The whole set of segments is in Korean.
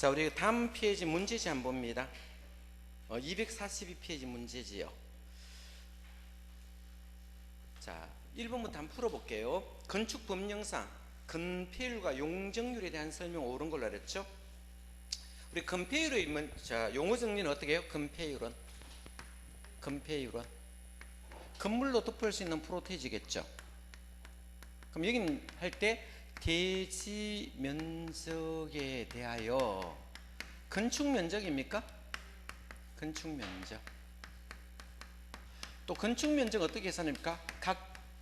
자, 우리 다음 페이지 문제지 한번 봅니다. 242페이지 문제지요. 자, 1번부터 한번 풀어볼게요. 건축 법령상 건폐율과 용적률에 대한 설명 옳은 걸로 알았죠? 우리 건폐율의 용어 정리는 어떻게 해요? 건폐율은 건물로 덮을 수 있는 프로테이지겠죠. 그럼 여기는 할 때 대지 면적에 대하여 건축 면적입니까? 건축 면적. 또 건축 면적 어떻게 계산합니까?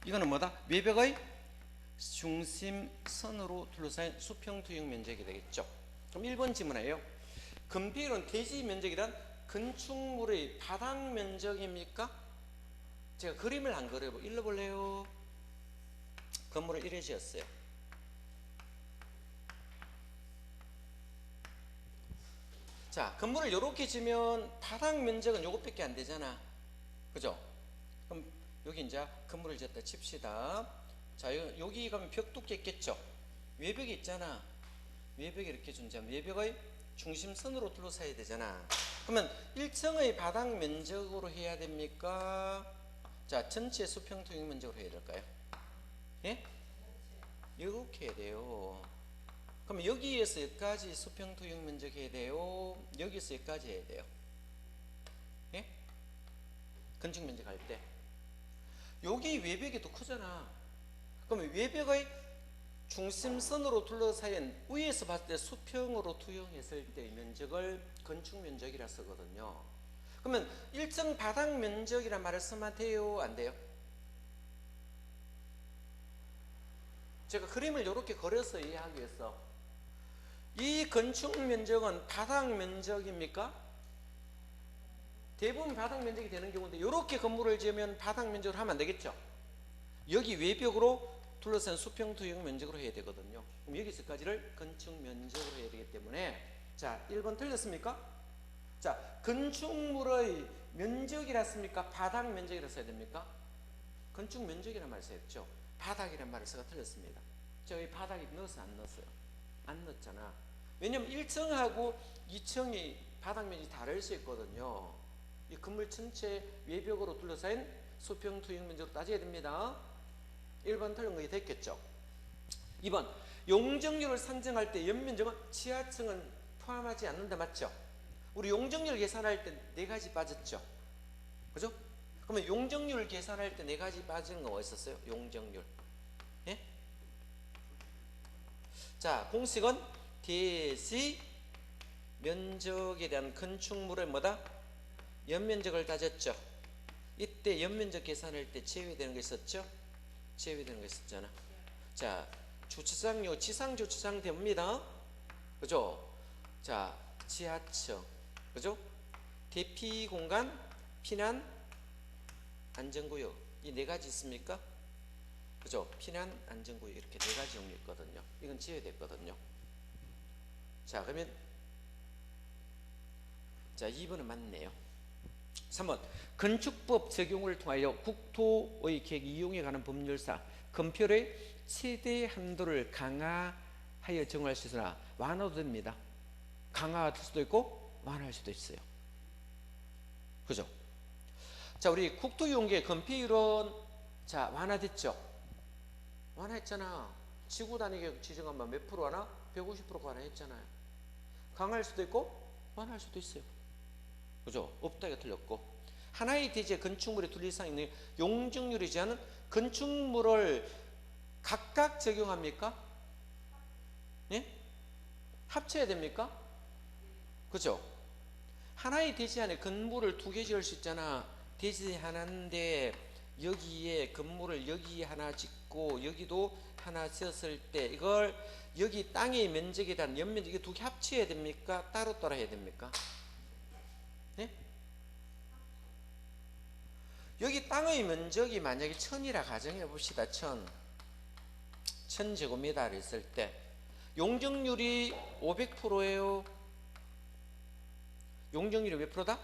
이거는 뭐다? 외벽의 중심선으로 둘러싸인 수평 투영 면적이 되겠죠. 그럼 1번 질문이에요. 건폐율은 대지 면적이란 건축물의 바닥 면적입니까? 제가 그림을 안 그려보고 읽어볼래요? 건물을 이래 지었어요. 자, 건물을 이렇게 지면 바닥 면적은 요것밖에 안 되잖아. 그죠? 그럼 여기 이제 건물을 지었다 칩시다. 자, 여기 가면 벽 두께 있겠죠? 외벽이 있잖아. 외벽이 이렇게 준다면 외벽의 중심선으로 둘러싸야 되잖아. 그러면 1층의 바닥 면적으로 해야 됩니까? 자, 전체 수평 투영 면적으로 해야 될까요? 예? 이렇게 해야 돼요. 그럼 여기에서 여기까지 수평 투영 면적 해야 돼요? 여기서 여기까지 해야 돼요? 예? 건축 면적 할 때 여기 외벽이 더 크잖아. 그러면 외벽의 중심선으로 둘러싸인 위에서 봤을 때 수평으로 투영했을 때의 면적을 건축 면적이라 쓰거든요. 그러면 일정 바닥 면적이란 말을 쓰면 돼요? 안 돼요? 제가 그림을 이렇게 그려서 이해하기 위해서 이 건축 면적은 바닥 면적입니까? 대부분 바닥 면적이 되는 경우인데 이렇게 건물을 지으면 바닥 면적으로 하면 안 되겠죠? 여기 외벽으로 둘러싼 수평 투영 면적으로 해야 되거든요. 그럼 여기서까지를 건축 면적으로 해야 되기 때문에 자, 1번 틀렸습니까? 자, 건축물의 면적이라 씁니까? 바닥 면적이라 써야 됩니까? 건축 면적이란 말을 써야죠. 바닥이란 말을 써가 틀렸습니다. 제가 이 바닥에 넣어서 안 넣었어요. 안 넣었잖아. 왜냐면 1층하고 2층이 바닥 면적이 다를 수 있거든요. 이 건물 전체 외벽으로 둘러싸인 수평 투영 면적으로 따져야 됩니다. 1번 틀린 거 됐겠죠? 2번 용적률을 산정할 때 연면적은 지하층은 포함하지 않는다. 맞죠? 우리 용적률 계산할 때 4가지 빠졌죠? 그죠? 그러면 용적률 계산할 때 4가지 빠지는 거 어딨었어요? 용적률. 예? 자, 공식은 대지 면적에 대한 건축물의 뭐다? 연면적을 따졌죠. 이때 연면적 계산할 때 제외되는 거 있었죠? 제외되는 거 있었잖아. 자, 주차장요, 지상 주차장 됩니다. 그죠? 자, 지하층, 그죠? 대피 공간, 피난, 안전구역, 이 4가지 있습니까? 그죠? 피난, 안전구역 이렇게 4가지 종류 있거든요. 이건 제외됐거든요. 자, 그러면 자, 2번은 맞네요. 3번 건축법 적용을 통하여 국토의 계획 이용에 관한 법률사 건폐율의 최대 한도를 강화하여 정할 수 있으나 완화도 됩니다. 강화할 수도 있고 완화할 수도 있어요. 그죠? 자, 우리 국토이용계 건폐율은 자, 완화됐죠? 완화했잖아. 지구 단위 지정하면 몇 프로 완화? 150% 완화했잖아요. 강화할 수도 있고 완화할 수도 있어요. 그죠? 없다가 틀렸고 하나의 대지의 건축물의 둘 이상 있는 용적률이지 않은 건축물을 각각 적용합니까? 예? 합쳐야 됩니까? 그죠? 하나의 대지 안에 건물을 2개 지을 수 있잖아. 대지 하나인데 여기에 건물을 여기 하나 짓고 여기도 하나 지었을 때 이걸 여기 땅의 면적에 대한 연면적 이 2개 합쳐야 됩니까? 따로따로 해야 됩니까? 네? 여기 땅의 면적이 만약에 1000이라 가정해 봅시다. 1000제곱미터를 했을 때 용적률이 500%예요. 용적률이 몇 프로다?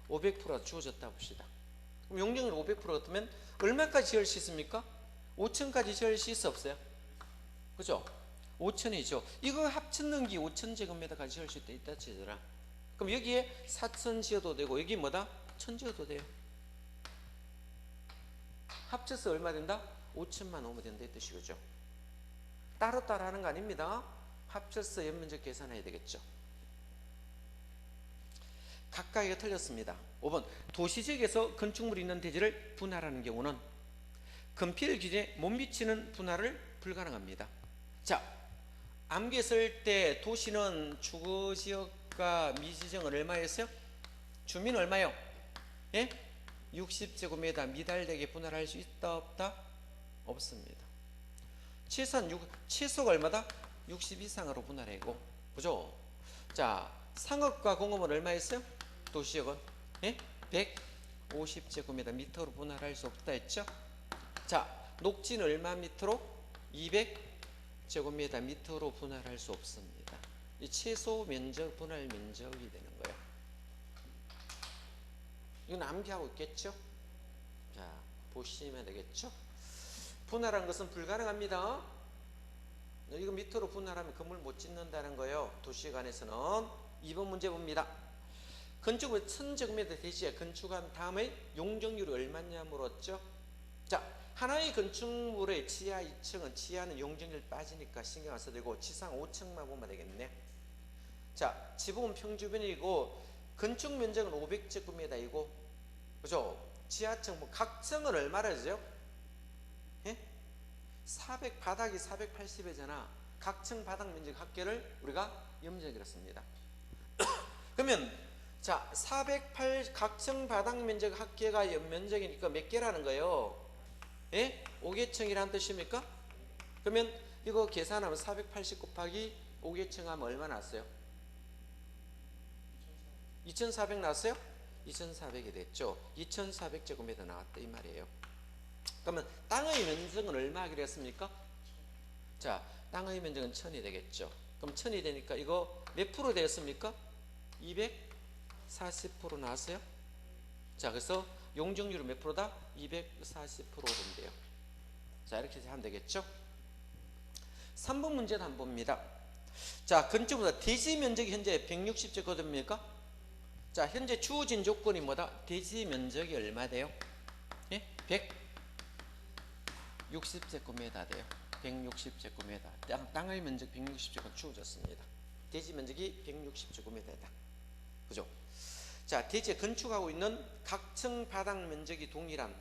500%가 주어졌다 봅시다. 그럼 용적률 500% 같으면 얼마까지 지을 수 있습니까? 5000까지 지을 수 있어 없어요? 그죠? 5천이죠. 이거 합쳤는 게 5천제곱미터까지 지을 수 있다 치더라. 그럼 여기에 4천 지어도 되고 여기 뭐다? 1천 지어도 돼요. 합쳐서 얼마 된다? 5천만 오면 된다 이 뜻이죠. 따로따로 하는 거 아닙니다. 합쳐서 연면적 계산해야 되겠죠. 각각이 틀렸습니다. 5번 도시지역에서 건축물이 있는 대지를 분할하는 경우는 건필 기준에 못 미치는 분할을 불가능합니다. 자, 암기했을 때 도시는 주거지역과 미지정은 얼마였어요? 주민 얼마요? 예? 60제곱미터 미달되게 분할할 수 있다 없다? 없습니다. 최소가 얼마다? 60 이상으로 분할하고, 그죠? 자, 상업과 공업은 얼마였어요? 도시역은 예? 150제곱미터 미터로 분할할 수 없다 했죠? 자, 녹지는 얼마 미터로? 200제곱미터 미터로 분할할 수 없습니다. 이 최소 면적 분할 면적이 되는 거예요. 이건 암기하고 있겠죠? 자, 보시면 되겠죠? 분할한 것은 불가능합니다. 이거 미터로 분할하면 건물 못 짓는다는 거예요. 도시역 안에서는. 2번 문제 봅니다. 건축물 1000제곱미터 대지에 건축한 다음에 용적률이 얼마냐 물었죠? 자, 하나의 건축물의 지하 2층은 지하는 용적률 빠지니까 신경 안 써도 되고 지상 5층만 보면 되겠네. 자, 지붕은 평주변이고 건축 면적은 500제곱미터이고, 그죠? 지하층 뭐 각층은 얼마라죠? 예? 400 바닥이 480이잖아. 각층 바닥 면적 합계를 우리가 염적이라 씁니다. 그러면 자, 408 각층 바닥 면적 합계가 면적이니까 몇 개라는 거예요? 예? 5개층이라는 뜻입니까? 그러면 이거 계산하면 480 곱하기 5개층 하면 얼마 나왔어요? 2400 나왔어요? 2400이 됐죠. 2400제곱미터 나왔다 이 말이에요. 그러면 땅의 면적은 얼마 하기로 했습니까? 자, 땅의 면적은 1000이 되겠죠. 그럼 1000이 되니까 이거 몇 프로 되었습니까? 240% 나왔어요. 자, 그래서 용적률은 몇 프로다? 240% 된대요. 자, 이렇게 하면 되겠죠. 3번 문제도 한번 봅니다. 자, 건축보다 대지 면적이 현재 160제곱미터입니까? 자, 현재 주어진 조건이 뭐다? 대지 면적이 얼마 돼요? 예? 160제곱미터 돼요. 160제곱미터. 땅의 면적 160제곱미터 주어졌습니다. 대지 면적이 160제곱미터다. 그죠? 자, 대지에 건축하고 있는 각층 바닥 면적이 동일한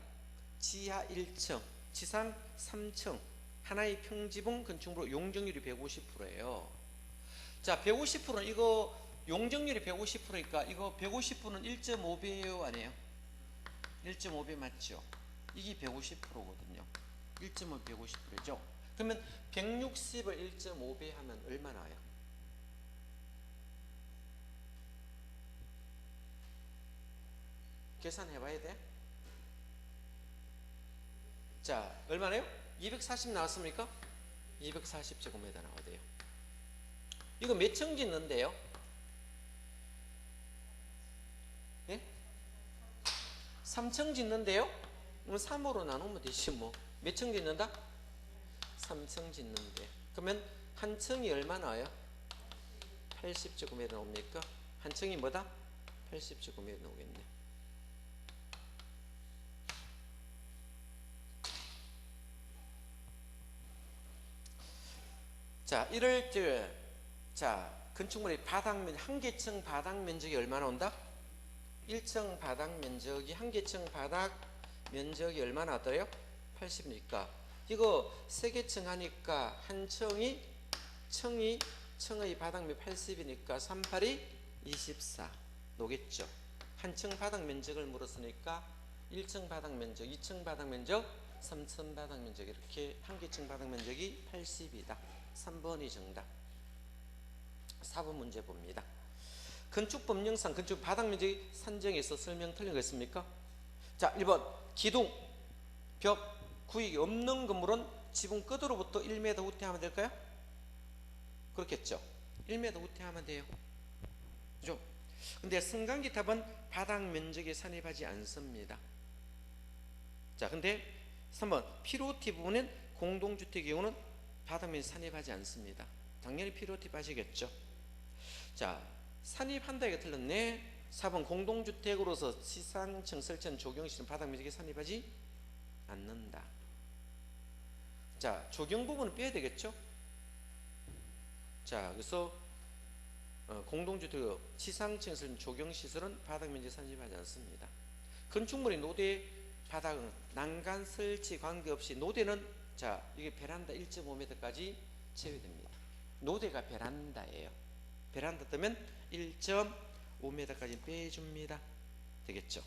지하 1층, 지상 3층 하나의 평지붕 건축물로 용적률이 150%예요. 자, 150%는 이거 용적률이 150%니까 이거 150%는 1.5배요 아니에요? 1.5배 맞죠? 이게 150%거든요. 1.5 150%죠. 그러면 160을 1.5배 하면 얼마 나와요? 계산해 봐야 돼. 자, 얼마나요? 240 나왔습니까? 240제곱미터 나와야 돼요. 이거 몇 층 짓는데요? 예? 3층 짓는데요? 3으로 나누면 되지 뭐. 몇 층 짓는다? 3층 짓는데. 그러면 한 층이 얼마 나와요? 80제곱미터 나옵니까? 한 층이 뭐다? 80제곱미터 나오겠네. 자, 이럴 때, 자, 건축물의 바닥면, 한 개층 바닥 면적이 얼마나 온다? 1층 바닥 면적이, 한 개층 바닥 면적이 얼마나 왔더래요? 80이니까. 이거 세 개층 하니까 한 층의 바닥면 80이니까 38이 24. 노겠죠. 한 층 바닥 면적을 물었으니까 1층 바닥 면적, 2층 바닥 면적, 3층 바닥 면적 이렇게 한 개층 바닥 면적이 80이다. 3번이 정답. 4번 문제 봅니다. 건축법령상 건축 바닥 면적이 산정에서 설명 틀린 거 있습니까? 자, 1번 기둥, 벽, 구역이 없는 건물은 지붕 끝으로부터 1m 후퇴하면 될까요? 그렇겠죠. 1m 후퇴하면 돼요. 그죠? 근데 승강기 탑은 바닥 면적에 산입하지 않습니다. 자, 근데 3번 피로티 부분은 공동주택의 경우는 바닥면적 산입하지 않습니다. 당연히 필요티 빠지겠죠. 자, 산입한다 이거 틀렸네. 4번 공동주택으로서 지상층 설치한 조경시설은 바닥면적에 산입하지 않는다. 자, 조경 부분은 빼야 되겠죠. 자, 그래서 공동주택 지상층 설치한 조경시설은 바닥면적에 산입하지 않습니다. 건축물의 노대 바닥은 난간 설치 관계없이 노대는 자, 이게 베란다 1.5m까지 제외됩니다. 노대가 베란다예요. 베란다 뜨면 1.5m까지 빼줍니다. 되겠죠?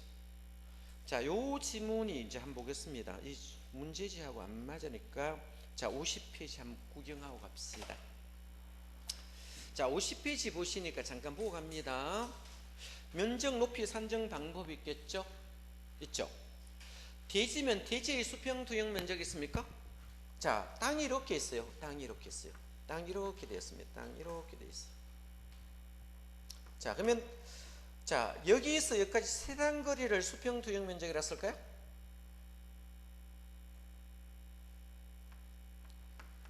자, 요 지문이 이제 한번 보겠습니다. 이 문제지하고 안 맞으니까 자, 50페이지 한번 구경하고 갑시다. 자, 50페이지 보시니까 잠깐 보고 갑니다. 면적 높이 산정 방법이 있겠죠? 있죠? 대지면 대지의 수평 투영 면적이 있습니까? 자, 땅이 이렇게 있어요. 땅이 이렇게 있어요. 땅이 이렇게 되었습니다. 땅이 이렇게 되어 있어요. 자, 그러면 자, 여기에서 여기까지 세단거리를 수평 투영 면적이라 쓸까요?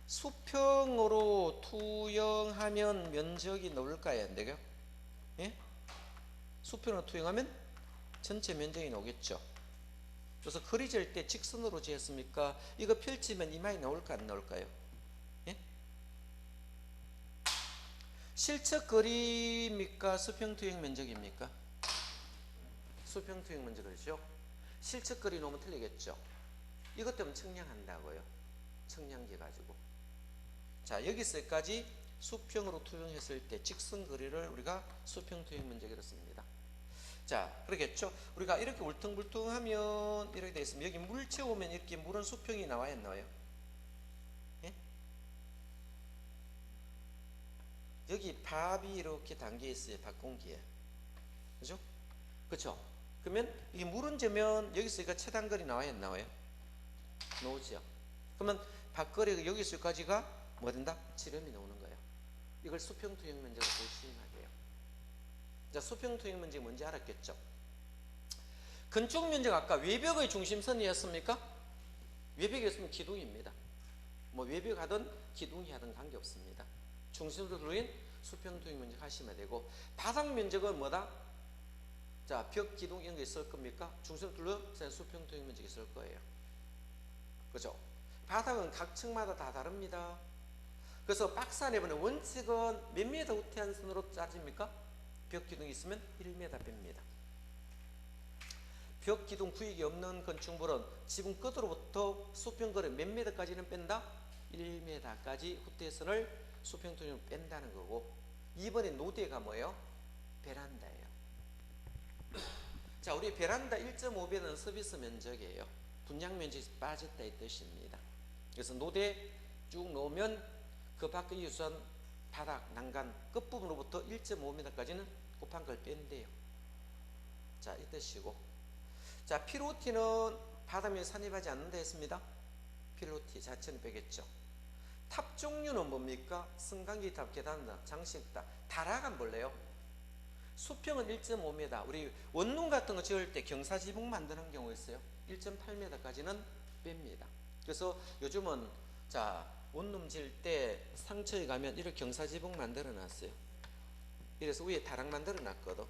수평으로 투영하면 면적이 나올까요? 안 되게요? 예? 수평으로 투영하면 전체 면적이 나오겠죠. 그래서 거리 잴 때 직선으로 재었습니까? 이거 펼치면 이마에 나올까 안 나올까요? 예? 실측 거리입니까? 수평 투영 면적입니까? 수평 투영 면적이죠. 실측 거리 놓으면 틀리겠죠. 이것 때문에 측량한다고요. 측량기 가지고. 자, 여기서까지 수평으로 투영했을 때 직선 거리를 우리가 수평 투영 면적이라고 씁니다. 자, 그러겠죠. 우리가 이렇게 울퉁불퉁하면 이렇게 되어 있으면 여기 물 채우면 이렇게 물은 수평이 나와야 안 나와요? 예? 여기 밥이 이렇게 담겨 있어요. 밥공기에. 그죠? 그렇죠? 그러면 이게 물은 재면 여기서 최단거리 나와야 안 나와요? 나오죠. 그러면 밥거리가 여기서까지가 뭐 된다? 지름이 나오는 거예요. 이걸 수평 투영 면적으로 보시면 돼요. 자, 수평 투영 면적이 뭔지 알았겠죠? 건축 면적 아까 외벽의 중심선이었습니까? 외벽이었으면 기둥입니다. 뭐 외벽 하든 기둥이 하든 관계없습니다. 중심으로 둘러인 수평 투영 면적 하시면 되고, 바닥 면적은 뭐다? 자, 벽 기둥 이런 게 있을 겁니까? 중심으로 둘러 수평 투영 면적이 있을 거예요. 그죠? 바닥은 각 층마다 다 다릅니다. 그래서 박스 안에 보면 원칙은 몇 미터 우태한 선으로 짜집니까? 벽 기둥이 있으면 1m 뺍니다. 벽 기둥 구역이 없는 건축물은 지붕 끝으로부터 수평거리 몇 미터까지는 뺀다? 1m까지 후퇴선을 수평 투영으로 뺀다는 거고, 이번에 노대가 뭐예요? 베란다예요. 자, 우리 베란다 1.5배는 서비스 면적이에요. 분양 면적이 빠졌다 이 뜻입니다. 그래서 노대 쭉 놓으면 그 밖의 유수한 바닥, 난간 끝부분으로부터 1.5m까지는 곱한 걸 뺀대요. 자, 이 뜻이고. 자, 피로티는 바닥면에 산입하지 않는다 했습니다. 피로티 자체는 빼겠죠. 탑 종류는 뭡니까? 승강기 탑, 계단탑, 장식탑. 다락은 볼래요? 수평은 1.5m. 우리 원룸 같은 거 지을 때 경사지붕 만드는 경우 있어요. 1.8m까지는 뺍니다. 그래서 요즘은 자, 원룸 지을 때 상처에 가면 이렇게 경사지붕 만들어 놨어요. 이래서 위에 다락 만들어 놨거든.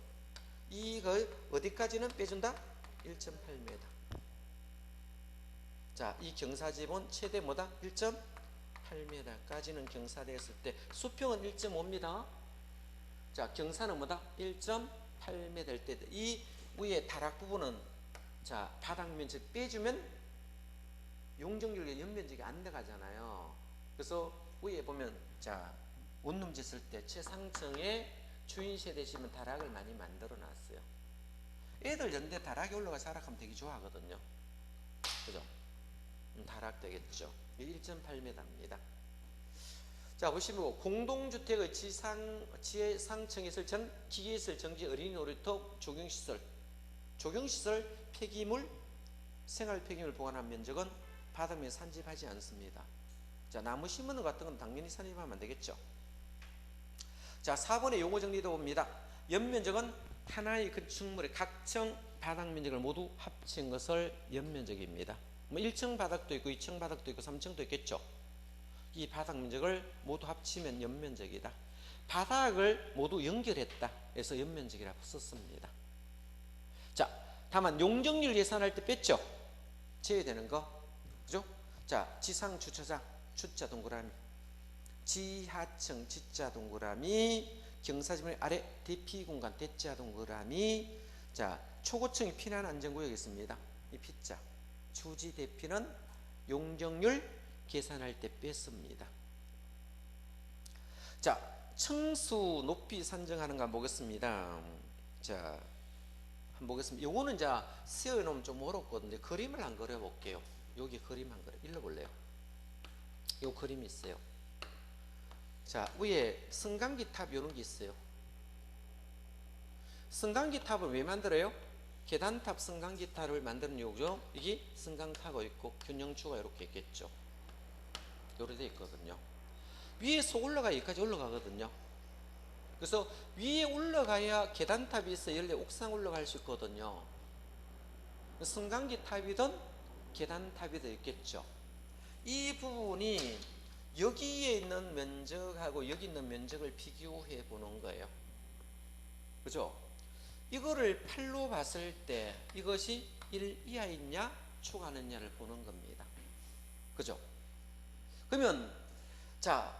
이걸 어디까지는 빼준다? 1.8m. 자, 이 경사지붕 최대 뭐다? 1.8m까지는 경사되었을 때 수평은 1.5m. 자, 경사는 뭐다? 1.8m일 때 이 위에 다락 부분은 자, 바닥 면적 빼주면 용적률과 연면적이 안 들어가잖아요. 그래서 위에 보면 자, 원룸 짓을 때 최상층에 주인세 되시면 다락을 많이 만들어 놨어요. 애들 연대 다락에 올라가서 하락하면 되게 좋아하거든요. 그죠? 다락 되겠죠. 1.8m입니다. 자, 보시면 공동주택의 지상층에 설치한 기계시설, 정지, 어린이 놀이터, 조경시설, 폐기물, 생활 폐기물 보관한 면적은 바닥면에 산입하지 않습니다. 자, 나무 심는 것 같은 건 당연히 산입하면 안 되겠죠. 자, 4번의 용어 정리도 봅니다. 연면적은 하나의 건축물의 각층 바닥 면적을 모두 합친 것을 연면적입니다. 뭐 1층 바닥도 있고 2층 바닥도 있고 3층도 있겠죠. 이 바닥 면적을 모두 합치면 연면적이다. 바닥을 모두 연결했다 해서 연면적이라고 썼습니다. 자, 다만 용적률 계산할 때 뺐죠? 제외되는 거. 그죠? 자, 지상 주차장 주자 동그라미, 지하층 지자 동그라미, 경사지물 아래 대피 공간 대자 동그라미. 자, 초고층이 피난 안전구역이 있습니다. 이 피자. 주지 대피는 용적률 계산할 때 뺐습니다. 자, 층수 높이 산정하는 거 한번 보겠습니다. 자, 한번 보겠습니다. 요거는 자 세워 놓으면 좀 어렵거든요. 그림을 한 그려 볼게요. 여기 그림 한 그려 읽어 볼래요? 요 그림이 있어요. 자, 위에 승강기 탑 이런 게 있어요. 승강기 탑을 왜 만들어요? 계단탑 승강기 탑을 만드는 이유죠. 이게 승강타가 있고 균형추가 이렇게 있겠죠. 이렇게 돼 있거든요. 위에서 올라가 여기까지 올라가거든요. 그래서 위에 올라가야 계단탑이 있어 열려 옥상 올라갈 수 있거든요. 승강기 탑이든 계단탑이든 있겠죠. 이 부분이 여기에 있는 면적하고 여기 있는 면적을 비교해 보는 거예요. 그죠? 이거를 팔로 봤을 때 이것이 1 이하이냐 초과하느냐를 보는 겁니다. 그죠? 그러면 자,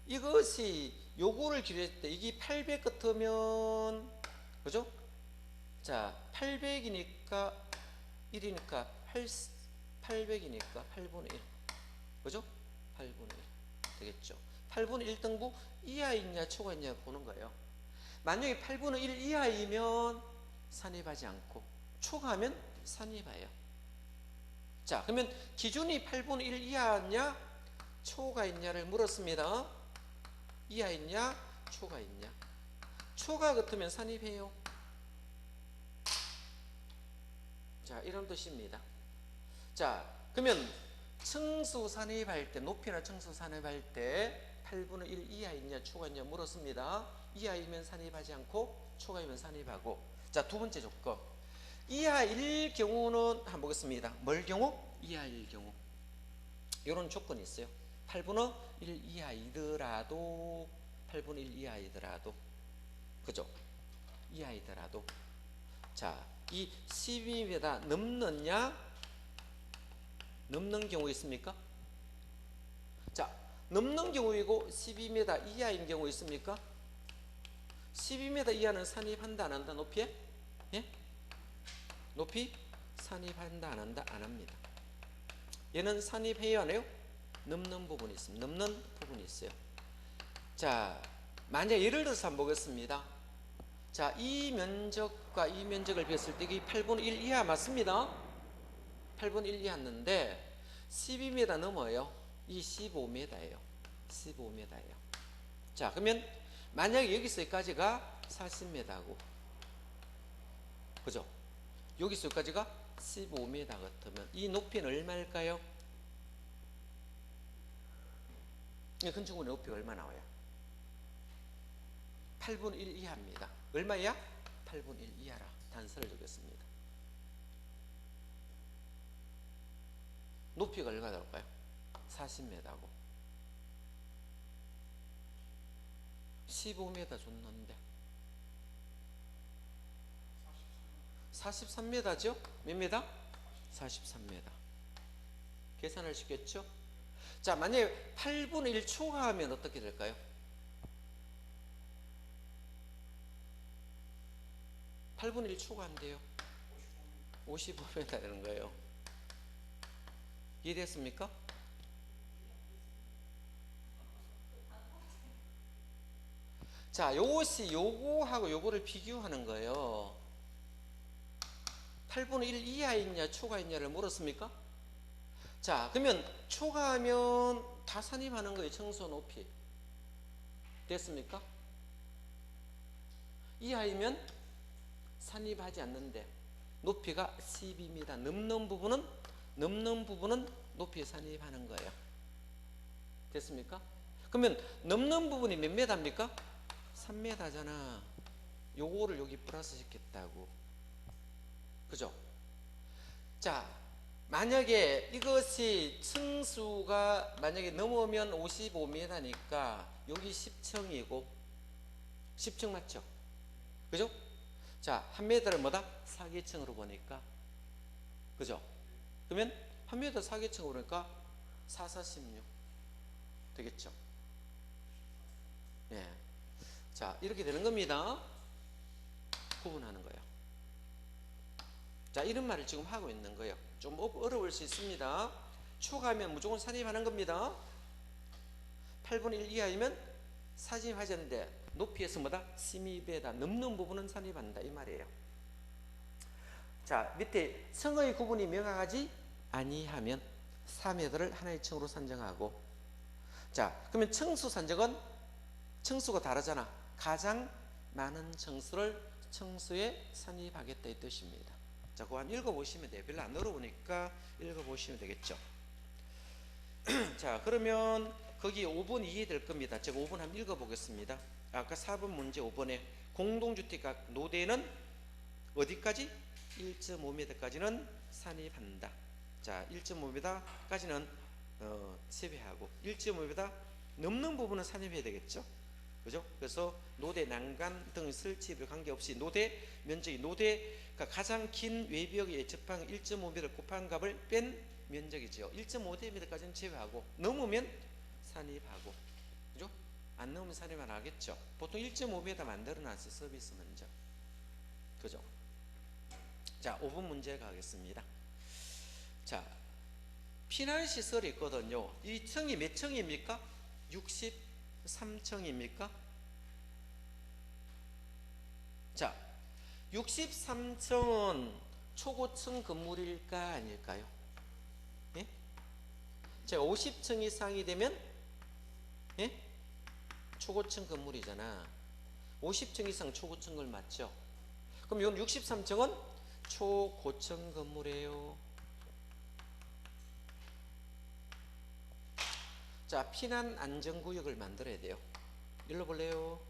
이것이 요거를 기록했을 때 이게 800 같으면 그죠? 자, 800이니까 1이니까 800이니까 8분의 1 그죠? 8분의 1 되겠죠. 8분의 1등분 이하이냐 초과이냐 보는 거예요. 만약에 8분의 1 이하이면 산입하지 않고 초과하면 산입해요. 자, 그러면 기준이 8분의 1 이하냐 초가 있냐를 물었습니다. 이하 있냐 초가 있냐. 초가 같으면 산입해요. 자, 이런 뜻입니다. 자, 그러면 층수 산입할 때 높이나 층수 산입할 때 8분의 1 이하 있냐 초가 있냐 물었습니다. 이하이면 산입하지 않고 초과이면 산입하고. 자, 두 번째 조건. 이하일 경우는 한번 보겠습니다. 뭘 경우? 이하일 경우. 이런 조건이 있어요. 8분의 1 이하이더라도 8분의 1 이하이더라도 그죠? 이하이더라도 자, 이 12m 넘느냐 넘는 경우 있습니까? 자, 넘는 경우이고 12m 이하인 경우 있습니까? 12m 이하는 산입한다 안 한다 높이에? 예? 높이 산입한다 안 한다 안 합니다. 얘는 산입해요 안 해요? 넘는 부분이 있습니다. 넘는 부분이 있어요. 자, 만약 예를 들어서 한번 보겠습니다. 자, 이 면적과 이 면적을 비했을 때 이게 8분의 1 이하 맞습니다. 8분의 1 이하였는데 12m 넘어요. 이 15m예요. 15m예요. 자, 그러면 만약에 여기서 여기까지가 40m고 그죠? 여기서 여기까지가 15m 같으면 이 높이는 얼마일까요? 이 건축물의 높이가 얼마 나와요? 8분의 1 이하입니다. 얼마야? 8분의 1 이하라 단서를 주겠습니다. 높이가 얼마 나올까요? 40m고 15m 줬는데 43m죠? 몇 m? 43m. 계산할 수 있겠죠? 자, 만약에 8분의 1 초과하면 어떻게 될까요? 8분의 1 초과한대요. 55m 되는 거예요. 이해됐습니까? 자, 요것이 요거하고 요거를 비교하는 거예요. 8분의 1 이하있냐 초과있냐를 물었습니까? 자, 그러면 초과하면 다 산입하는 거예요. 청소 높이. 됐습니까? 이하이면 산입하지 않는데 높이가 12m 넘는 부분은 높이 산입하는 거예요. 됐습니까? 그러면 넘는 부분이 몇 m입니까? 3m잖아. 요거를 여기 플러스 시켰다고. 그죠? 자, 만약에 이것이 층수가 만약에 넘으면 55m니까 여기 10층이고 10층 맞죠? 그죠? 자, 한 미터를 뭐다? 사계층으로 보니까 그죠? 그러면 한 미터 사계층으로 보니까 4, 4, 16 되겠죠? 예. 자, 이렇게 되는 겁니다. 구분하는 거예요. 자, 이런 말을 지금 하고 있는 거예요. 좀 어려울 수 있습니다. 초과하면 무조건 산입하는 겁니다. 8분의 1 이하이면 산입하지 않는데 높이에서 뭐다? 심입에다 넘는 부분은 산입한다 이 말이에요. 자, 밑에 층의 구분이 명확하지 아니하면 3m를 하나의 층으로 산정하고, 자, 그러면 층수 산정은 층수가 다르잖아. 가장 많은 층수를 층수에 산입하겠다 이 뜻입니다. 자, 그거 한번 읽어보시면 돼요. 별로 안 어려우니까 읽어보시면 되겠죠. 자, 그러면 거기 5번 이해될 겁니다. 제가 5번 한번 읽어보겠습니다. 아까 4번 문제 5번에 공동주택가 노대는 어디까지? 1.5m까지는 산입한다. 자, 1.5m까지는 제외하고 1.5m 넘는 부분은 산입해야 되겠죠. 그죠? 그래서 노대 난간 등의 설치에 관계없이 노대 면적이 노대가 가장 긴 외벽의 접항 1.5m 곱한 값을 뺀 면적이죠. 1.5m까지는 제외하고 넘으면 산입하고, 그죠? 안 넘으면 산입 안 하겠죠. 보통 1.5m 만들어놨어요. 서비스 먼저. 그죠? 자, 5번 문제 가겠습니다. 자, 피난시설이 있거든요. 이 층이 몇 층입니까? 63층입니까? 자, 63층은 초고층 건물일까 아닐까요? 예? 자, 50층 이상이 되면 예? 초고층 건물이잖아. 50층 이상 초고층 건물 맞죠? 그럼 이건 63층은 초고층 건물이에요. 자, 피난 안전구역을 만들어야 돼요. 읽어볼래요?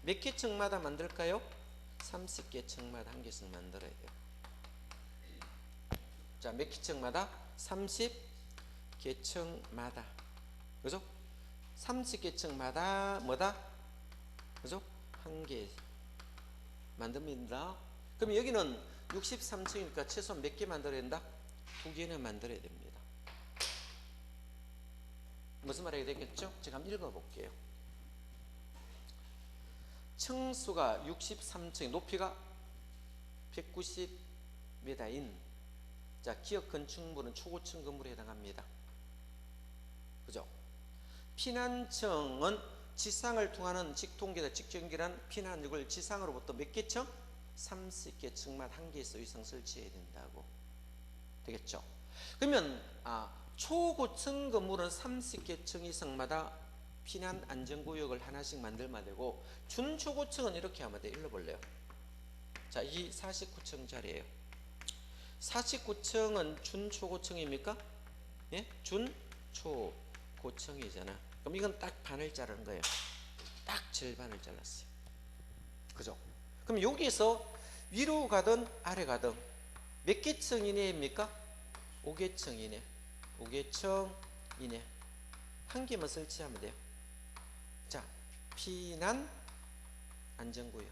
몇 개 층마다 만들까요? 30개 층마다 한 개씩 만들어야 돼요. 자, 몇 개 층마다? 30개 층마다. 그죠? 30개 층마다 뭐다? 그죠? 한 개 만듭니다. 그럼 여기는 63층이니까 최소한 몇 개 만들어야 된다? 2개는 만들어야 됩니다. 무슨 말이 되겠죠? 제가 한번 읽어볼게요. 층수가 63층, 높이가 190m인 자, 기업 건축물은 초고층 건물에 해당합니다. 그죠? 피난층은 지상을 통하는 직통계다 직전기란 피난역을 지상으로부터 몇 개 층? 30개 층마다 한 개에서 이상 설치해야 된다고. 되겠죠? 그러면 초고층 건물은 30개 층 이상마다 피난 안전구역을 하나씩 만들면 되고, 준초고층은 이렇게 하면 돼. 읽어볼래요? 자, 이 49층짜리예요. 49층은 준초고층입니까? 예? 준초고층이잖아. 그럼 이건 딱 반을 자른 거예요. 딱 절반을 잘랐어요. 그죠? 그럼 여기서 위로 가든 아래 가든 몇 개 층 이내입니까? 5개 층 이내. 5개 층 이내. 한 개만 설치하면 돼요. 자, 피난 안전구역.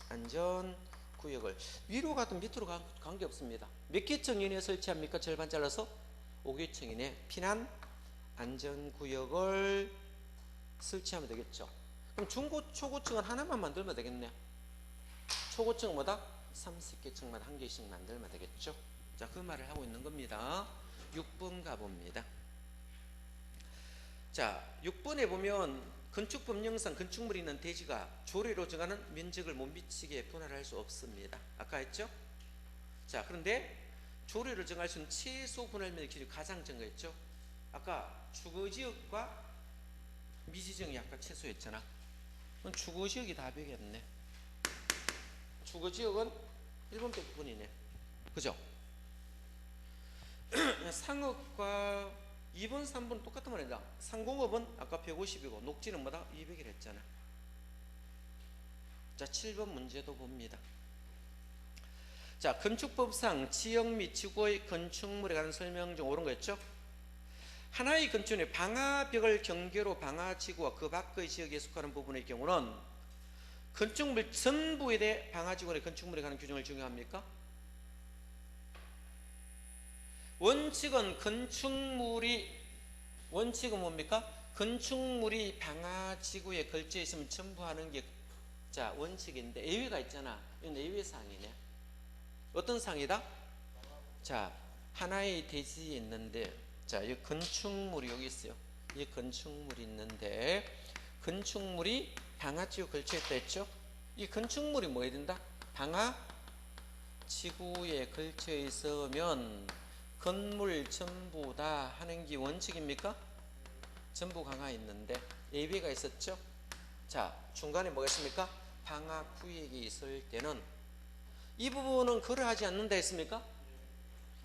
안전구역을 위로 가든 밑으로 관계없습니다. 몇 개 층 이내에 설치합니까? 절반 잘라서 5개 층 이내 피난 안전구역을 설치하면 되겠죠. 그럼 중고, 초고층은 하나만 만들면 되겠네. 초고층은 뭐다? 30개 층마다 한 개씩 만들면 되겠죠. 자, 그 말을 하고 있는 겁니다. 6번 가봅니다. 자, 6번에 보면 건축법령상 건축물이 있는 대지가 조례로 정하는 면적을 못 미치게 분할할 수 없습니다. 아까 했죠? 자, 그런데 조례로 정할 수 있는 최소 분할 면적 기준 가장 정했죠? 아까 주거지역과 미지정이 아까 최소였잖아. 그럼 주거지역이 답이겠네. 주거지역은 1번 부분이네. 그죠? 상업과 2번, 3번 똑같은 말이다. 상공업은 아까 150이고 녹지는 뭐다? 200이라 했잖아. 자, 7번 문제도 봅니다. 자, 건축법상 지역 및 지구의 건축물에 관한 설명 중 옳은 거였죠. 하나의 건축물의 방화벽을 경계로 방화지구와 그 밖의 지역에 속하는 부분의 경우는 건축물 전부에 대해 방화지구의 건축물에 관한 규정을 적용합니까? 원칙은 뭡니까? 건축물이 방화지구에 걸쳐 있으면 전부 하는 게 자 원칙인데 예외가 있잖아. 이건 예외 사항이네. 어떤 사항이다? 자, 하나의 대지에 있는데, 자, 이 건축물이 여기 있어요. 이 건축물이 있는데, 건축물이 방화지구에 걸쳐 있다 했죠? 이 건축물이 뭐 해야 된다? 방화지구에 걸쳐 있으면 건물 전부 다 하는 게 원칙입니까? 전부 강화에 있는데 예외가 있었죠. 자, 중간에 뭐가 있습니까? 방화 구역이 있을 때는 이 부분은 거래하지 않는다 했습니까?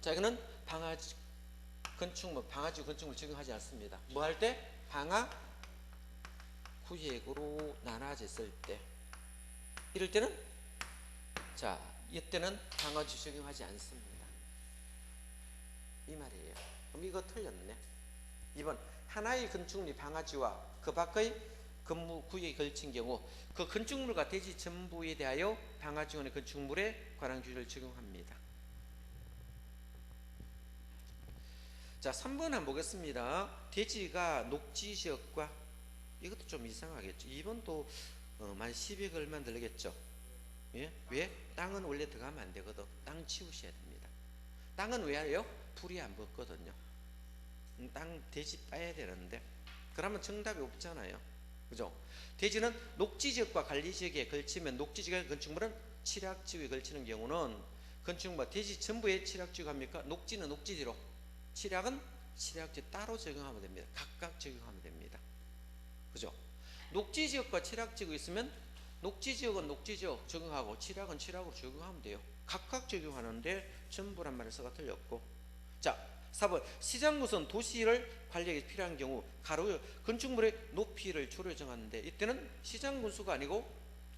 자, 이거는 방화지구 건축물 적용하지 않습니다. 뭐 할 때? 방화 구역으로 나눠졌을 때, 이럴 때는 자, 이때는 방화지구 적용하지 않습니다. 이 말이에요. 그럼 이거 틀렸네. 2번 하나의 건축물이 방화지와 그 밖의 건물 구역에 걸친 경우 그 건축물과 대지 전부에 대하여 방화지원의 건축물에 관한 규정을 적용합니다. 자, 3번 한번 보겠습니다. 대지가 녹지지역과, 이것도 좀 이상하겠죠. 2번도 만 10억 얼마 들겠죠. 예? 왜? 땅은 원래 들어가면 안 되거든. 땅 치우셔야 됩니다. 땅은 왜 해요? 풀이 안 붙거든요. 땅 대지 빠야 되는데, 그러면 정답이 없잖아요. 그죠? 대지는 녹지지역과 관리지역에 걸치면 녹지지역 건축물은 칠학지구에 걸치는 경우는 건축물과 대지 전부에 칠학지구 합니까? 녹지는 녹지지로, 칠학은 칠학지 따로 적용하면 됩니다. 각각 적용하면 됩니다. 그죠? 녹지지역과 칠학지구 있으면 녹지지역은 녹지지역 적용하고 칠학은 칠학으로 적용하면 돼요. 각각 적용하는데 전부란 말을 써가 틀렸고. 자, 4번 시장구선 도시를 관리하기 필요한 경우 가로 건축물의 높이를 조례 정하는데, 이때는 시장군수가 아니고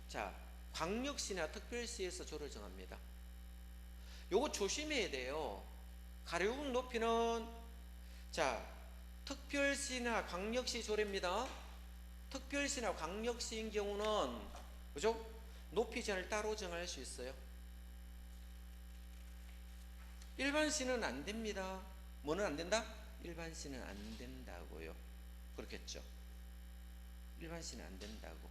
자 광역시나 특별시에서 조례 정합니다. 요거 조심해야 돼요. 가로육 높이는 자 특별시나 광역시 조례입니다. 특별시나 광역시인 경우는 그죠? 높이 제한을 따로 정할 수 있어요. 일반시는 안 됩니다. 뭐는 안 된다? 일반시는 안 된다고요. 그렇겠죠. 일반시는 안 된다고.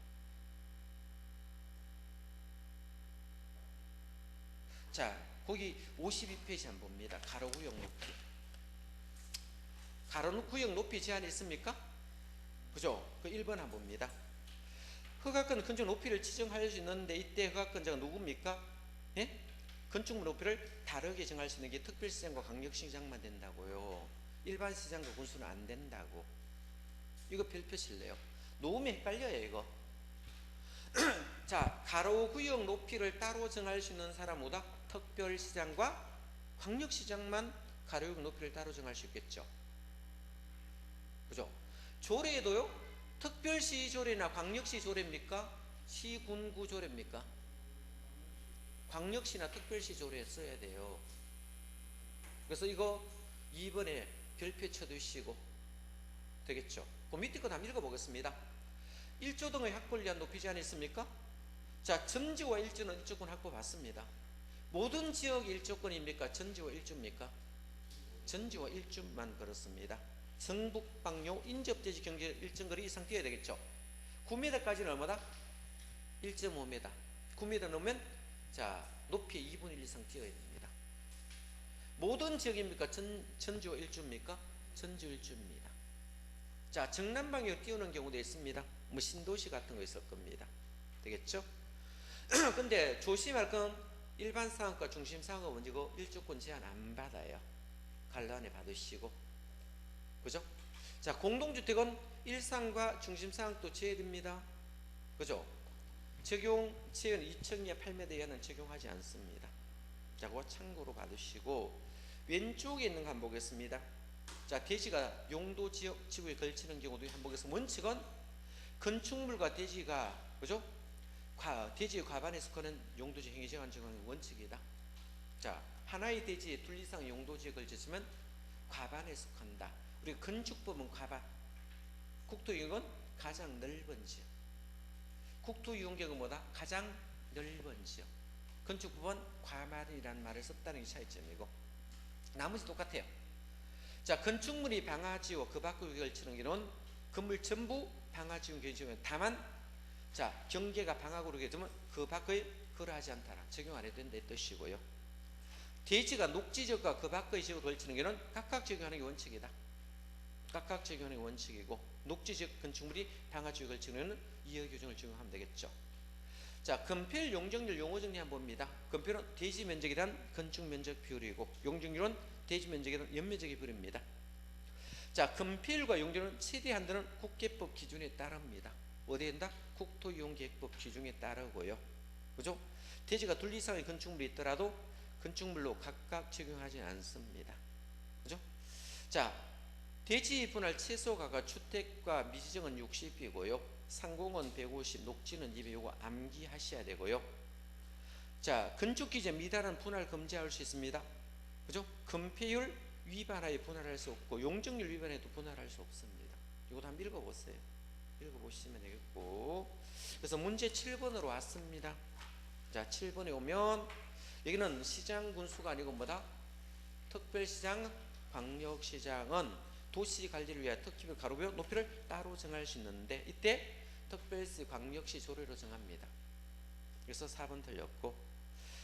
자, 거기 52페이지 한번 봅니다. 가로구역 높이. 가로구역 높이 제한이 있습니까? 그죠? 그 1번 한번 봅니다. 허가권 건축 높이를 지정할 수 있는데, 이때 허가권자가 누굽니까? 예? 건축물 높이를 다르게 정할 수 있는 게 특별시장과 광역시장만 된다고요. 일반시장과 군수는 안 된다고. 이거 별표 칠래요. 놓으면 헷갈려요 이거. 자, 가로구역 높이를 따로 정할 수 있는 사람 뭐다? 특별시장과 광역시장만 가로구역 높이를 따로 정할 수 있겠죠. 그죠? 조례에도요, 특별시 조례나 광역시 조례입니까? 시군구 조례입니까? 광역시나 특별시 조례에 써야 돼요. 그래서 이거 2번에 별표 쳐두시고 되겠죠. 그 밑에 거 한번 읽어보겠습니다. 1조 등의 확보를 위한 높이 제한이 있습니까? 자, 점지와 일조는 일조권 확보 받습니다. 모든 지역이 1조권입니까? 전지와 일조입니까? 전지와 일조만 그렇습니다. 성북방요 인접대지 경제 일정거리 이상 뛰어야 되겠죠. 9m까지는 얼마다? 1.5m. 9m 넘으면 자 높이 2분의 1 이상 뛰어야 됩니다. 모든 지역입니까? 전지와 일주입니까? 전지와 일주입니다. 자, 정남방향으로 띄우는 경우도 있습니다. 뭐 신도시 같은 거 있을 겁니다. 되겠죠? 근데 조심할 건 일반 상업과 중심 상업은 먼저고 일조권 제한 안 받아요. 관란에 받으시고. 그죠? 자, 공동주택은 일상과 중심 상업도 제외됩니다. 그죠? 적용 제한 2층 8m 이하는 적용하지 않습니다. 자, 그거 참고로 받으시고, 왼쪽에 있는 거 한번 보겠습니다. 자, 대지가 용도 지역 지구에 걸치는 경우도 한번 보겠습니다. 원칙은 건축물과 대지가 그죠? 대지의 과반에 속하는 용도지 행위 정한 정하는 원칙이다. 자, 하나의 대지에 둘 이상 용도지에 걸쳤으면 과반에 속한다. 우리 건축법은 과반, 국토유형은 가장 넓은 지역, 국토유형계획은 뭐다? 가장 넓은 지역. 건축법은 과반이라는 말을 썼다는 게 차이점이고, 나머지 똑같아요. 자, 건축물이 방화지역 그 밖으로 걸치는 경우는 건물 전부 방화지역 경우는 다만, 자, 경계가 방화구로 되면 그 밖에 거하지 않다라, 적용 안 해도 된다 뜻이고요. 대지가 녹지지역과 그 밖의 지역을 걸치는 경우는 각각 적용하는 게 원칙이다. 각각 적용하는 게 원칙이고, 녹지지역 건축물이 방화지역을 걸치는 경우는 이해 규정을 적용하면 되겠죠. 자, 건폐율, 용적률, 용어 정리 한번 봅니다. 건폐율은 대지 면적이란 건축 면적 비율이고, 용적률은 대지 면적이란 연면적의 비율입니다. 자, 건폐율과 용적률은 최대 한도는 국계법 기준에 따릅니다. 어디에 한다? 국토이용계획법 기준에 따르고요. 그죠? 대지가 둘 이상의 건축물이 있더라도 건축물로 각각 적용하지 않습니다. 그죠? 자, 대지 분할 최소가가 주택과 미지정은 60이고요. 상공은 150, 녹지는 200, 요거 암기하셔야 되고요. 자, 건축 기준 미달은 분할 금지할 수 있습니다. 그죠? 건폐율 위반하에 분할할 수 없고, 용적률 위반해도 분할할 수 없습니다. 이것도 한번 읽어보세요. 읽어보시면 되겠고, 그래서 문제 7번으로 왔습니다. 자, 7번에 오면 여기는 시장 군수가 아니고 뭐다? 특별시장, 광역시장은 도시 관리를 위해 특기별 가로뷰 높이를 따로 정할 수 있는데, 이때 특별시, 광역시 조례로 정합니다. 그래서 4번 틀렸고,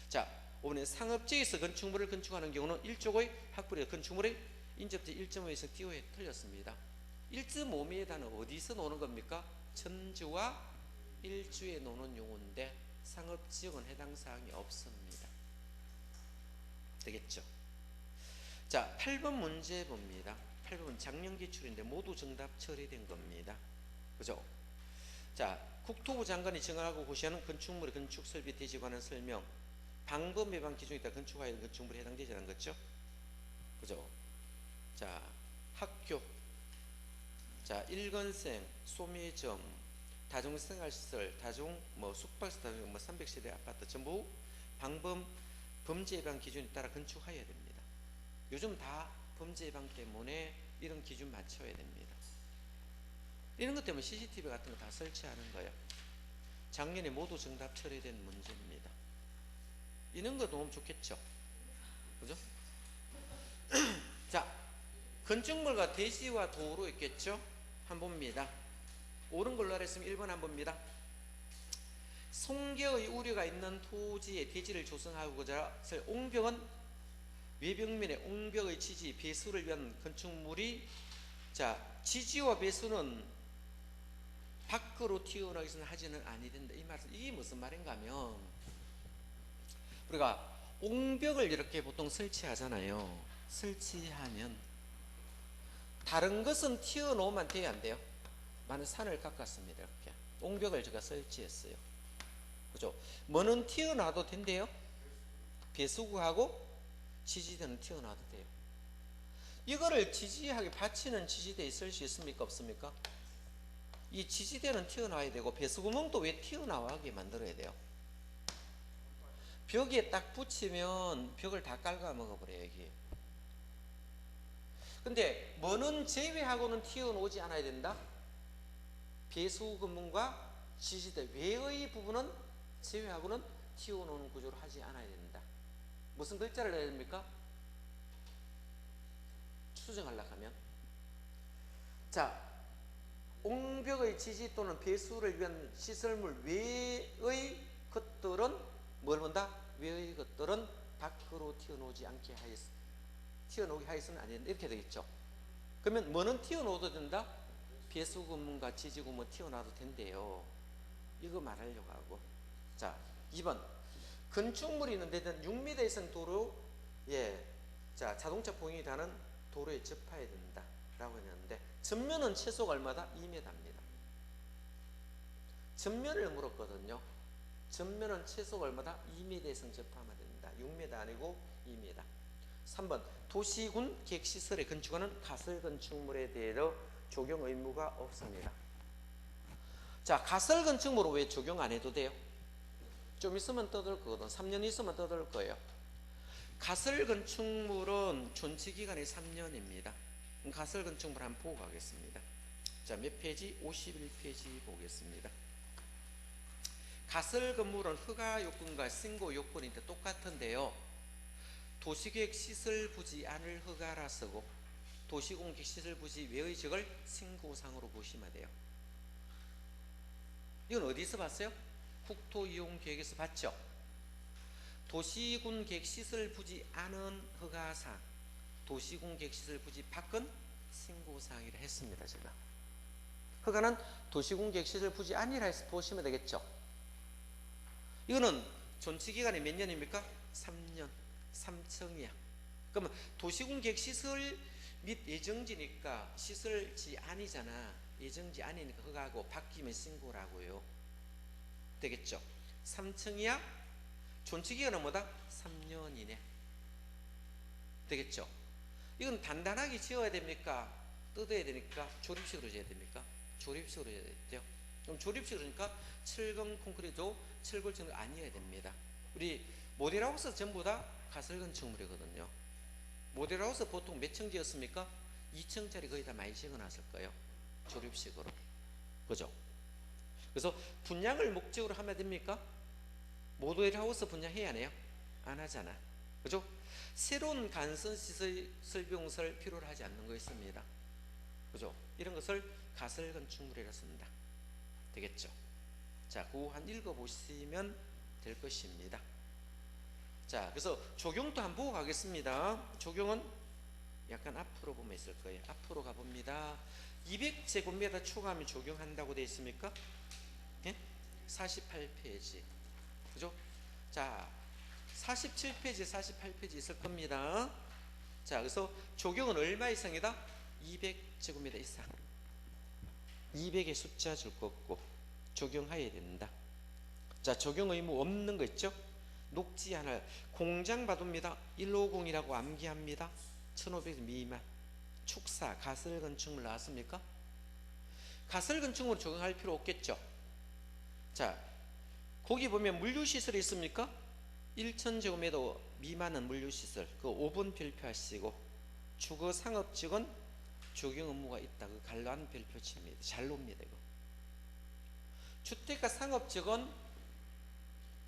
자, 5번에 상업지에서 건축물을 건축하는 경우는 1조의 학벌의 건축물의 인접지 1.5에서 띄워에 틀렸습니다. 1.5m는 어디서 노는 겁니까? 천주와 일주에 노는 용어인데 상업지역은 해당 사항이 없습니다. 되겠죠? 자, 8번 문제 봅니다. 8번은 작년 기출인데 모두 정답 처리된 겁니다. 그죠? 자, 국토부 장관이 정하고 고시하는 건축물의 건축 설비 대지에 관한 설명, 방법 예방 기준에 따라 건축하여 건축물에 해당되지 않은 거죠? 그죠? 자, 학교, 자, 일건생, 소매점, 다중생활시설, 다중 숙박시, 다중 300세대 아파트 전부 방법 범죄 예방 기준에 따라 건축해야 됩니다. 요즘 다 범죄 예방 때문에 이런 기준 맞춰야 됩니다. 이런 것 때문에 CCTV 같은 거 다 설치하는 거예요. 작년에 모두 정답 처리된 문제입니다. 이런 거 너무 좋겠죠? 그죠? 자, 건축물과 대지와 도로 있겠죠? 한번 봅니다. 옳은 걸로 하랬으면 1번 한번 봅니다. 송계의 우려가 있는 토지에 대지를 조성하고자 할 옹벽은 외벽면에 옹벽의 지지, 배수를 위한 건축물이, 자, 지지와 배수는 밖으로 튀어나오기는 하지는 아니 된다. 이 말은 이게 무슨 말인가 하면, 우리가 옹벽을 이렇게 보통 설치하잖아요. 설치하면 다른 것은 튀어나오면 돼야 안 돼요? 많은 산을 깎았습니다. 이렇게 옹벽을 제가 설치했어요. 그죠? 뭐는 튀어나와도 된대요? 배수구하고 지지대는 튀어나와도 돼요. 이거를 지지하게 받치는 지지대 있을 수 있습니까? 없습니까? 이 지지대는 튀어나와야 되고, 배수구멍도 왜 튀어나와게 만들어야 돼요? 벽에 딱 붙이면 벽을 다 깔아 먹어버려요, 여기. 근데 뭐는 제외하고는 튀어나오지 않아야 된다? 배수구멍과 지지대 외의 부분은 제외하고는 튀어나오는 구조로 하지 않아야 된다. 무슨 글자를 넣어야 됩니까? 수정하려고 하면, 자, 옹벽의 지지 또는 배수를 위한 시설물 외의 것들은 뭘 본다? 외의 것들은 밖으로 튀어나오지 않게 튀어나오게 하였으면 안 된다. 이렇게 되겠죠. 그러면 뭐는 튀어나오도 된다? 배수구멍과 지지구멍 튀어나와도 된대요. 이거 말하려고 하고. 자, 2번. 건축물이 있는 데는 6m 이상 도로, 예, 자, 자동차 보행이 다는 도로에 접해야 된다 라고 했는데, 전면은 최소가 얼마다? 2m입니다. 전면을 물었거든요. 전면은 최소가 얼마다? 2m 이상 접하면 된다. 6m 아니고 2m. 3번. 도시군 계획시설에 건축하는 가설 건축물에 대해서 적용 의무가 없습니다. 자, 가설 건축물은 왜 적용 안 해도 돼요? 좀 있으면 떠들 거거든. 3년 있으면 떠들 거예요. 가설 건축물은 존치 기간이 3년입니다. 가설 건축물 한번 보고 가겠습니다. 자, 몇 페이지? 51페이지 보겠습니다. 가설 건물은 허가 요건과 신고 요건이 똑같은데요. 도시계획 시설 부지 안을 허가라 쓰고 도시공직 시설 부지 외의 지역을 신고상으로 보시면 돼요. 이건 어디서 봤어요? 국토이용계획에서 봤죠? 도시군계획 시설 부지 안은 허가상, 도시군계획 시설 부지 밖은 신고사항이라 했습니다. 제가 허가는 도시군계획 시설 부지 안이라 해서 보시면 되겠죠. 이거는 존치기간이 몇 년입니까? 3년, 3층이야. 그러면 도시군계획 시설 및 예정지니까 시설지 아니잖아. 예정지 아니니까 허가하고 바뀌면 신고라고요. 되겠죠? 3층이야. 존치기간은 뭐다? 3년이네. 되겠죠? 이건 단단하게 지어야 됩니까? 뜯어야 되니까 조립식으로 지어야 됩니까? 조립식으로 해야 되죠. 그럼 조립식으로 하니까 철근 콘크리트 철골층은 아니어야 됩니다. 우리 모델하우스 전부 다 가설 건축물이거든요. 모델하우스 보통 몇 층 지었습니까? 2층짜리 거의 다 많이 지어놨을 거예요. 조립식으로. 그죠? 그래서 분양을 목적으로 하면 됩니까? 모델하우스 분양해야 하네요? 안 하잖아. 그죠? 새로운 간선시설 설비공사를 필요로 하지 않는 거 있습니다. 그죠? 이런 것을 가설 건축물이라 씁니다. 되겠죠? 자, 그거 한 읽어보시면 될 것입니다. 자, 그래서 적용도 한번 보고 가겠습니다. 적용은 약간 앞으로 보면 있을 거예요. 앞으로 가봅니다. 200제곱미터 초과하면 적용한다고 되어 있습니까? 예? 48페이지. 그죠? 자, 47페이지, 48페이지 있을 겁니다. 자, 그래서 적용은 얼마 이상이다? 200제곱미터 이상. 200의 숫자 줄 거 없고 적용해야 된다. 자, 적용 의무 없는 거 있죠? 녹지 하나 공장 받습니다. 150이라고 암기합니다. 1500 미만. 축사 가설 건축물 나왔습니까? 가설 건축물 적용할 필요 없겠죠? 자, 거기 보면 물류시설이 있습니까? 1000제곱미터 미만은 물류시설 그 5번 별표하시고 주거 상업지역은 적용 의무가 있다. 그 갈라는 별표 칩니다. 잘 놉니다. 이거. 주택가 상업지역은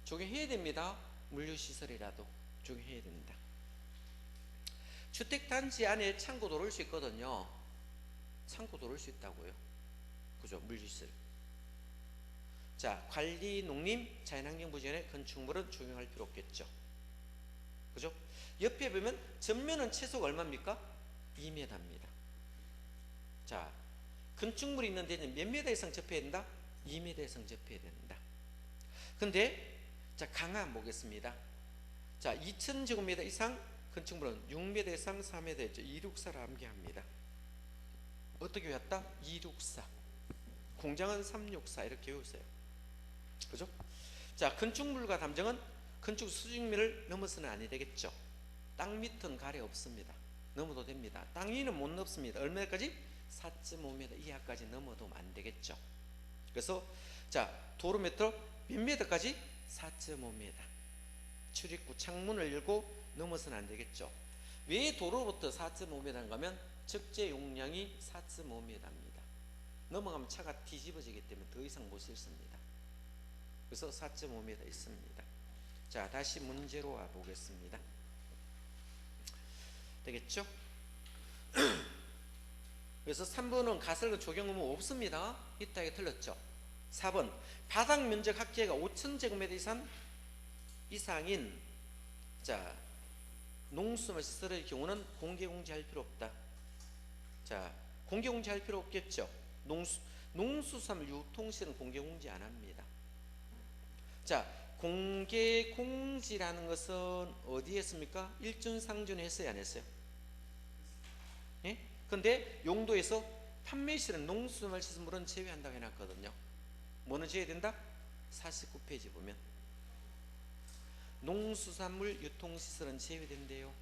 적용해야 됩니다. 물류시설이라도 적용해야 된다. 주택단지 안에 창고 들어올 수 있거든요. 창고 들어올 수 있다고요. 그죠? 물류시설. 자, 관리, 농림, 자연환경 부지연의 건축물은 적용할 필요 없겠죠. 그죠? 옆에 보면 전면은 최소가 얼마입니까? 2m입니다. 자, 건축물이 있는 데는 몇 m 이상 접해야 된다? 2m 이상 접해야 된다. 근데 자, 강화 한번 보겠습니다. 자, 2000제곱미터 이상 건축물은 6m 이상 4m 했죠. 264를 암기합니다. 어떻게 외웠다? 264. 공장은 364 이렇게 외우세요. 그죠? 자, 건축물과 담정은 건축 수직면을 넘어서는 아니 되겠죠. 땅 밑은 가래 없습니다. 넘어도 됩니다. 땅 위는 못 넘습니다. 얼마까지? 4.5m 이하까지 넘어도 안 되겠죠. 그래서 자, 도로미터 몇 m까지? 4.5m. 출입구 창문을 열고 넘어서는 안 되겠죠. 왜 도로부터 4.5m인가 하면 적재 용량이 4.5m입니다. 넘어가면 차가 뒤집어지기 때문에 더 이상 못 싣습니다. 그래서 4.5m 있습니다. 자, 다시 문제로 와 보겠습니다. 되겠죠? 그래서 3번은 가설과 적용 의무 없습니다. 있다 이게 틀렸죠. 4번 바닥 면적 합계가 5000제곱미터 이상인 자, 농수물 시설의 경우는 공개공지할 필요 없다. 자, 공개공지할 필요 없겠죠. 농수산물 유통시설은 공개공지 안 합니다. 자, 공개공지라는 것은 어디에 했습니까? 일준상준에 했어요, 안 했어요? 예? 근데 용도에서 판매시설은 농수산물 시설물은 제외한다고 해놨거든요. 뭐는 제외해야 된다? 49페이지 보면 농수산물 유통시설은 제외된대요.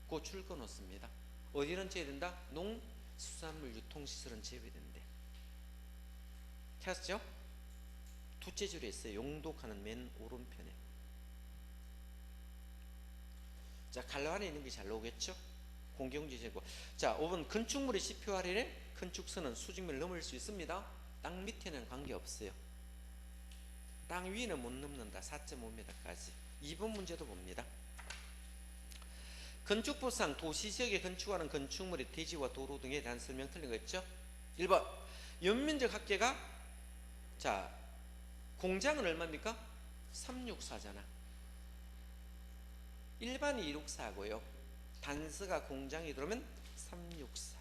그거 줄거 놓습니다. 어디는 제외된다? 농수산물 유통시설은 제외된대. 찾았죠? 두째 줄에 있어요. 용도 칸은 맨 오른편에. 자, 갈라안에 있는 게 잘 나오겠죠? 공경지제고. 자, 5번 건축물의 지표 아래에 건축선은 수직면을 넘을 수 있습니다. 땅 밑에는 관계없어요. 땅 위는 못 넘는다. 4.5m까지. 2번 문제도 봅니다. 건축법상 도시지역에 건축하는 건축물의 대지와 도로 등에 대한 설명 틀린 거 있죠? 1번 연면적 합계가, 자, 공장은 얼마입니까? 364잖아. 일반이 264고요. 단서가 공장이 들어오면 364.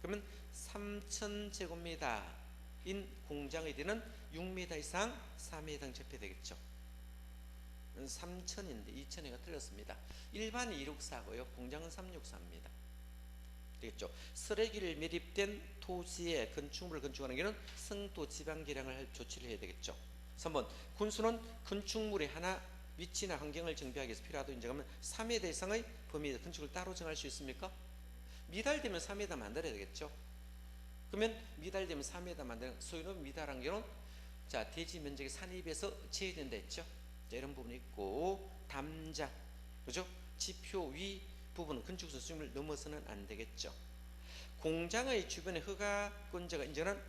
그러면 3000제곱미터인 공장의 대는 6m 이상 4m 접해되겠죠. 3000인데 2000회가 틀렸습니다. 일반이 264고요. 공장은 364입니다. 되겠죠. 쓰레기를 매립된 토지에 건축물을 건축하는 경우는 성도 지방 계량을 할 조치를 해야 되겠죠. 3번 군수는 건축물의 하나 위치나 환경을 정비하기 위해서 필요하다고 인정하면 3m 이상의 범위에 건축을 따로 정할 수 있습니까? 미달되면 3m 만들어야 되겠죠. 그러면 미달되면 3m 만드는 소유는 미달한 경우는, 자, 대지 면적이 산입에서 제외된다 했죠. 자, 이런 부분이 있고, 담장, 그죠? 지표 위 부분은 건축 수준을 넘어서는 안 되겠죠. 공장의 주변에 허가권자가 인정한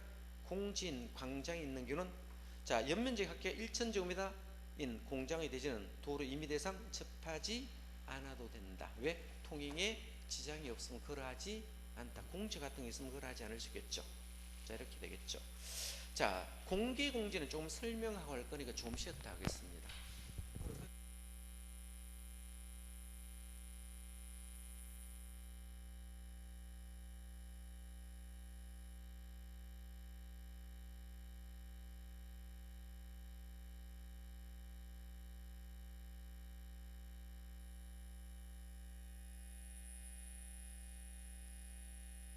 공진 광장이 있는 경우는, 자, 연면적 합계 1000제곱미터인 공장의 대지는 도로 2m 이상 접하지 않아도 된다. 왜? 통행에 지장이 없으면 거래하지 않다. 공지 같은 게 있으면 거래하지 않을 수 있겠죠. 자, 이렇게 되겠죠. 자, 공개공지는 조금 설명하고 할 거니까 좀 쉬었다 하겠습니다.